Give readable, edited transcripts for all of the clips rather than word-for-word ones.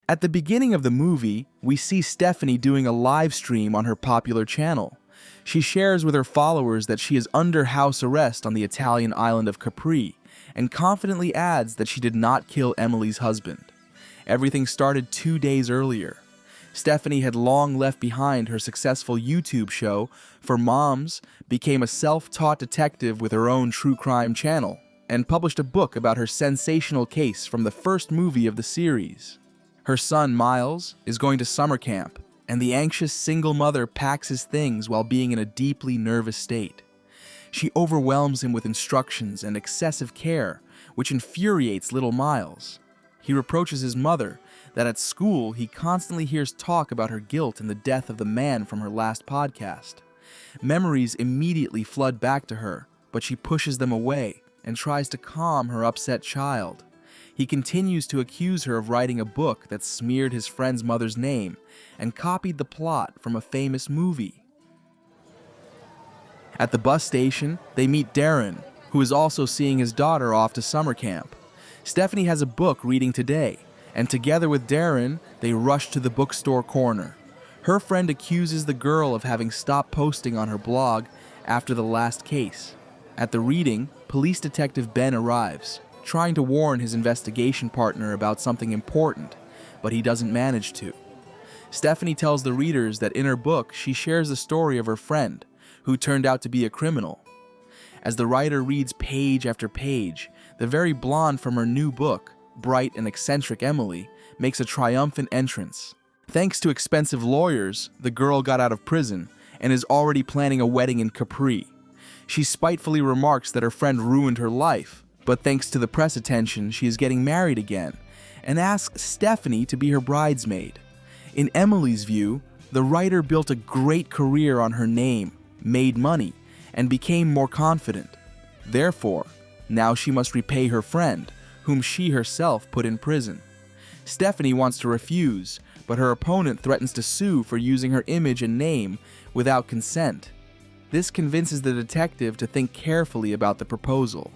At the beginning of the movie, we see Stephanie doing a live stream on her popular channel. She shares with her followers that she is under house arrest on the Italian island of Capri, and confidently adds that she did not kill Emily's husband. Everything started 2 days earlier. Stephanie had long left behind her successful YouTube show for moms, became a self-taught detective with her own true crime channel, and published a book about her sensational case from the first movie of the series. Her son, Miles, is going to summer camp, and the anxious single mother packs his things while being in a deeply nervous state. She overwhelms him with instructions and excessive care, which infuriates little Miles. He reproaches his mother that at school he constantly hears talk about her guilt in the death of the man from her last podcast. Memories immediately flood back to her, but she pushes them away and tries to calm her upset child. He continues to accuse her of writing a book that smeared his friend's mother's name and copied the plot from a famous movie. At the bus station, they meet Darren, who is also seeing his daughter off to summer camp. Stephanie has a book reading today, and together with Darren, they rush to the bookstore corner. Her friend accuses the girl of having stopped posting on her blog after the last case. At the reading, police detective Ben arrives, trying to warn his investigation partner about something important, but he doesn't manage to. Stephanie tells the readers that in her book she shares the story of her friend, who turned out to be a criminal. As the writer reads page after page, the very blonde from her new book, bright and eccentric Emily, makes a triumphant entrance. Thanks to expensive lawyers, the girl got out of prison and is already planning a wedding in Capri. She spitefully remarks that her friend ruined her life, but thanks to the press attention, she is getting married again, and asks Stephanie to be her bridesmaid. In Emily's view, the writer built a great career on her name, made money, and became more confident. Therefore, now she must repay her friend, whom she herself put in prison. Stephanie wants to refuse, but her opponent threatens to sue for using her image and name without consent. This convinces the detective to think carefully about the proposal.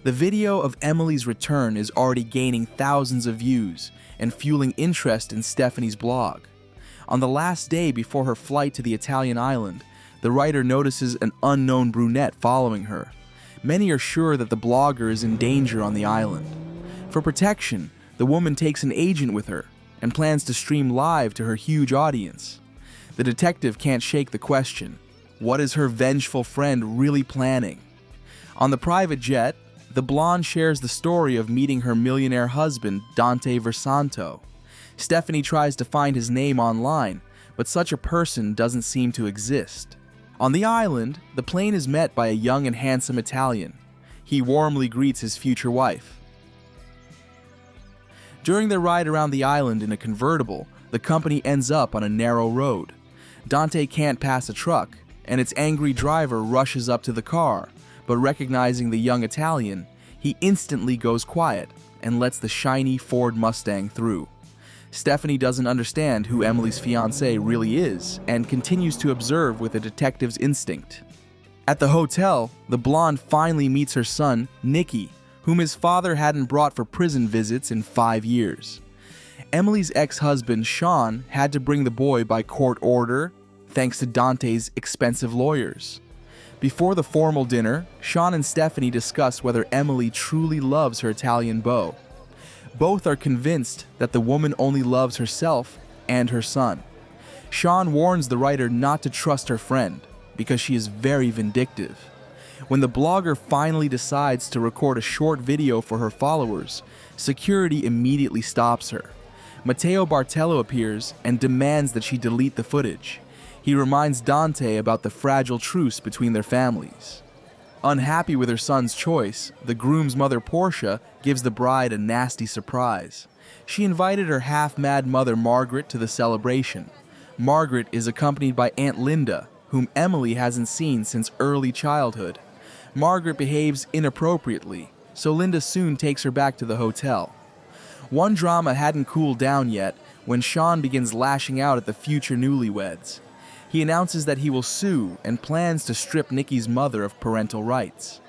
The video of Emily's return is already gaining thousands of views and fueling interest in Stephanie's blog. On the last day before her flight to the Italian island, the writer notices an unknown brunette following her. Many are sure that the blogger is in danger on the island. For protection, the woman takes an agent with her and plans to stream live to her huge audience. The detective can't shake the question: what is her vengeful friend really planning? On the private jet, the blonde shares the story of meeting her millionaire husband, Dante Versanto. Stephanie tries to find his name online, but such a person doesn't seem to exist. On the island, the plane is met by a young and handsome Italian. He warmly greets his future wife. During their ride around the island in a convertible, the company ends up on a narrow road. Dante can't pass a truck, and its angry driver rushes up to the car, but recognizing the young Italian, he instantly goes quiet and lets the shiny Ford Mustang through. Stephanie doesn't understand who Emily's fiancé really is and continues to observe with a detective's instinct. At the hotel, the blonde finally meets her son, Nicky, whom his father hadn't brought for prison visits in 5 years. Emily's ex-husband, Sean, had to bring the boy by court order, thanks to Dante's expensive lawyers. Before the formal dinner, Sean and Stephanie discuss whether Emily truly loves her Italian beau. Both are convinced that the woman only loves herself and her son. Sean warns the writer not to trust her friend, because she is very vindictive. When the blogger finally decides to record a short video for her followers, security immediately stops her. Matteo Bartello appears and demands that she delete the footage. He reminds Dante about the fragile truce between their families. Unhappy with her son's choice, the groom's mother, Portia, gives the bride a nasty surprise. She invited her half-mad mother, Margaret, to the celebration. Margaret is accompanied by Aunt Linda, whom Emily hasn't seen since early childhood. Margaret behaves inappropriately, so Linda soon takes her back to the hotel. One drama hadn't cooled down yet when Sean begins lashing out at the future newlyweds. He announces that he will sue and plans to strip Nicky's mother of parental rights.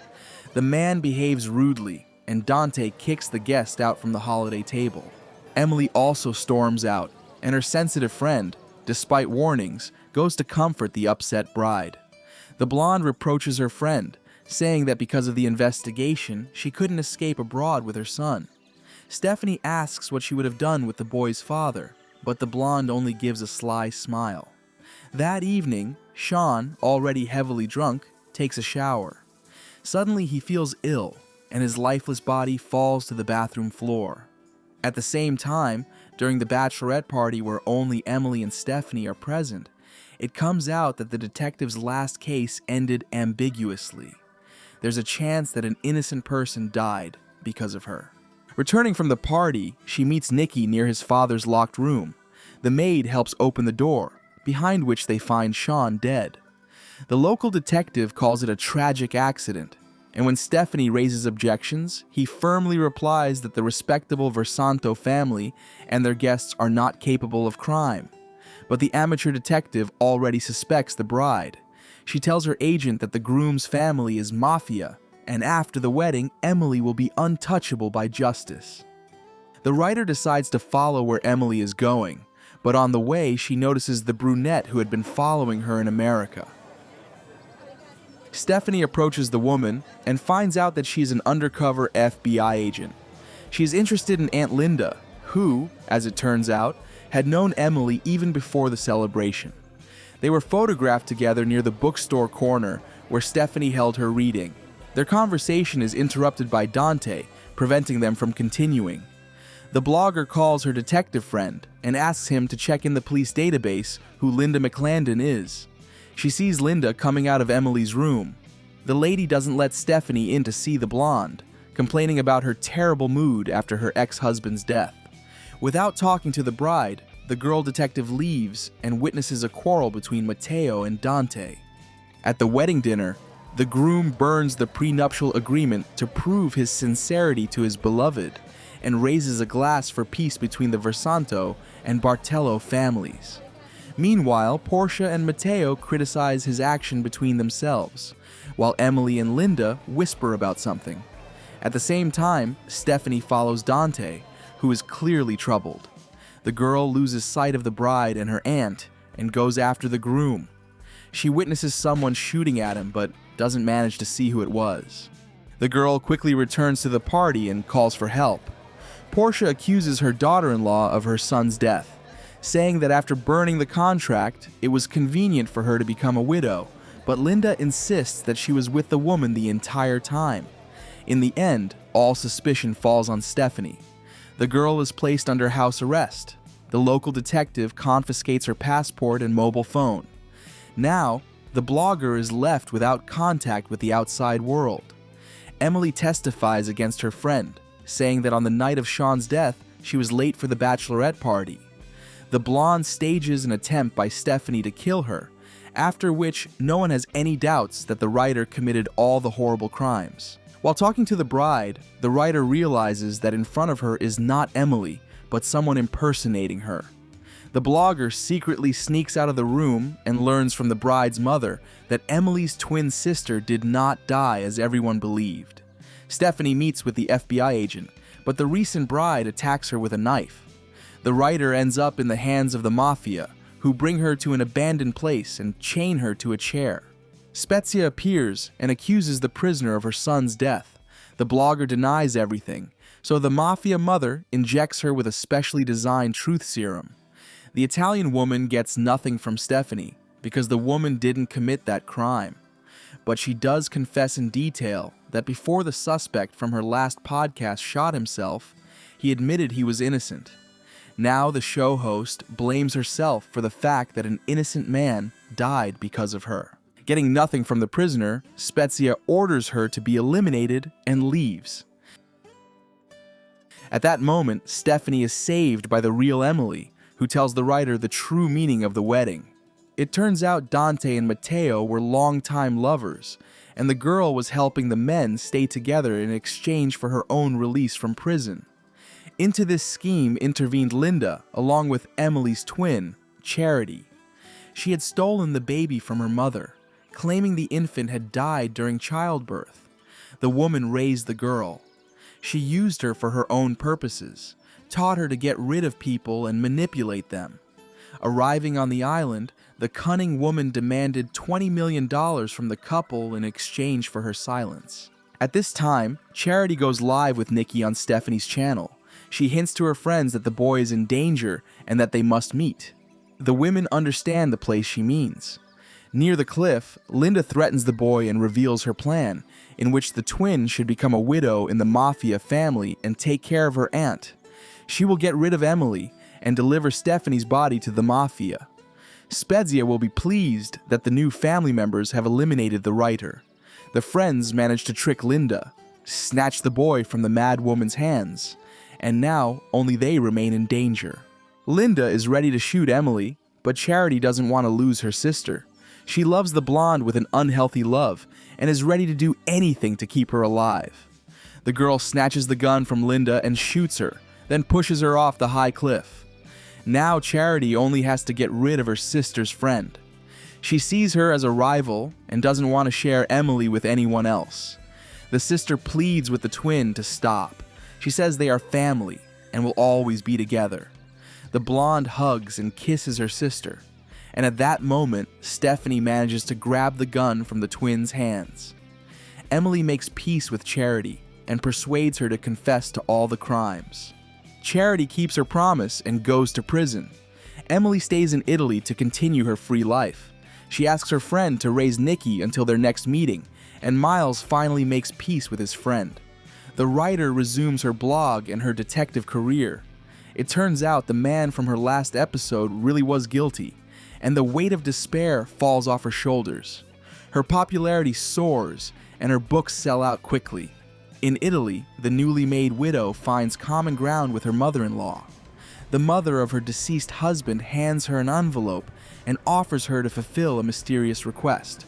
The man behaves rudely, and Dante kicks the guest out from the holiday table. Emily also storms out, and her sensitive friend, despite warnings, goes to comfort the upset bride. The blonde reproaches her friend, saying that because of the investigation, she couldn't escape abroad with her son. Stephanie asks what she would have done with the boy's father, but the blonde only gives a sly smile. That evening, Sean, already heavily drunk, takes a shower. Suddenly he feels ill, and his lifeless body falls to the bathroom floor. At the same time, during the bachelorette party where only Emily and Stephanie are present, it comes out that the detective's last case ended ambiguously. There's a chance that an innocent person died because of her. Returning from the party, she meets Nicky near his father's locked room. The maid helps open the door, behind which they find Sean dead. The local detective calls it a tragic accident, and when Stephanie raises objections, he firmly replies that the respectable Versanto family and their guests are not capable of crime. But the amateur detective already suspects the bride. She tells her agent that the groom's family is mafia, and after the wedding, Emily will be untouchable by justice. The writer decides to follow where Emily is going, but on the way she notices the brunette who had been following her in America. Stephanie approaches the woman and finds out that she's an undercover FBI agent. She is interested in Aunt Linda, who, as it turns out, had known Emily even before the celebration. They were photographed together near the bookstore corner where Stephanie held her reading. Their conversation is interrupted by Dante, preventing them from continuing. The blogger calls her detective friend and asks him to check in the police database who Linda McClandon is. She sees Linda coming out of Emily's room. The lady doesn't let Stephanie in to see the blonde, complaining about her terrible mood after her ex-husband's death. Without talking to the bride, the girl detective leaves and witnesses a quarrel between Matteo and Dante. At the wedding dinner, the groom burns the prenuptial agreement to prove his sincerity to his beloved and raises a glass for peace between the Versanto and Bartello families. Meanwhile, Portia and Matteo criticize his action between themselves, while Emily and Linda whisper about something. At the same time, Stephanie follows Dante, who is clearly troubled. The girl loses sight of the bride and her aunt and goes after the groom. She witnesses someone shooting at him but doesn't manage to see who it was. The girl quickly returns to the party and calls for help. Portia accuses her daughter-in-law of her son's death, saying that after burning the contract, it was convenient for her to become a widow, but Linda insists that she was with the woman the entire time. In the end, all suspicion falls on Stephanie. The girl is placed under house arrest. The local detective confiscates her passport and mobile phone. Now, the blogger is left without contact with the outside world. Emily testifies against her friend, saying that on the night of Sean's death, she was late for the bachelorette party. The blonde stages an attempt by Stephanie to kill her, after which no one has any doubts that the writer committed all the horrible crimes. While talking to the bride, the writer realizes that in front of her is not Emily, but someone impersonating her. The blogger secretly sneaks out of the room and learns from the bride's mother that Emily's twin sister did not die as everyone believed. Stephanie meets with the FBI agent, but the recent bride attacks her with a knife. The writer ends up in the hands of the mafia, who bring her to an abandoned place and chain her to a chair. Spezia appears and accuses the prisoner of her son's death. The blogger denies everything, so the mafia mother injects her with a specially designed truth serum. The Italian woman gets nothing from Stephanie because the woman didn't commit that crime. But she does confess in detail that before the suspect from her last podcast shot himself, he admitted he was innocent. Now the show host blames herself for the fact that an innocent man died because of her. Getting nothing from the prisoner, Spezia orders her to be eliminated and leaves. At that moment, Stephanie is saved by the real Emily, who tells the writer the true meaning of the wedding. It turns out Dante and Matteo were longtime lovers, and the girl was helping the men stay together in exchange for her own release from prison. Into this scheme intervened Linda, along with Emily's twin, Charity. She had stolen the baby from her mother, claiming the infant had died during childbirth. The woman raised the girl. She used her for her own purposes, taught her to get rid of people and manipulate them. Arriving on the island, the cunning woman demanded $20 million from the couple in exchange for her silence. At this time, Charity goes live with Nikki on Stephanie's channel. She hints to her friends that the boy is in danger and that they must meet. The women understand the place she means. Near the cliff, Linda threatens the boy and reveals her plan, in which the twin should become a widow in the Mafia family and take care of her aunt. She will get rid of Emily and deliver Stephanie's body to the Mafia. Spezia will be pleased that the new family members have eliminated the writer. The friends manage to trick Linda, snatch the boy from the mad woman's hands, and now only they remain in danger. Linda is ready to shoot Emily, but Charity doesn't want to lose her sister. She loves the blonde with an unhealthy love and is ready to do anything to keep her alive. The girl snatches the gun from Linda and shoots her, then pushes her off the high cliff. Now Charity only has to get rid of her sister's friend. She sees her as a rival and doesn't want to share Emily with anyone else. The sister pleads with the twin to stop. She says they are family and will always be together. The blonde hugs and kisses her sister, and at that moment, Stephanie manages to grab the gun from the twins' hands. Emily makes peace with Charity and persuades her to confess to all the crimes. Charity keeps her promise and goes to prison. Emily stays in Italy to continue her free life. She asks her friend to raise Nikki until their next meeting, and Miles finally makes peace with his friend. The writer resumes her blog and her detective career. It turns out the man from her last episode really was guilty, and the weight of despair falls off her shoulders. Her popularity soars, and her books sell out quickly. In Italy, the newly made widow finds common ground with her mother-in-law. The mother of her deceased husband hands her an envelope and offers her to fulfill a mysterious request.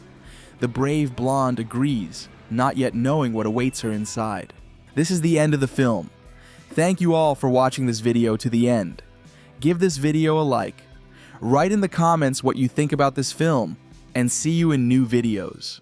The brave blonde agrees, not yet knowing what awaits her inside. This is the end of the film. Thank you all for watching this video to the end. Give this video a like. Write in the comments what you think about this film, and see you in new videos.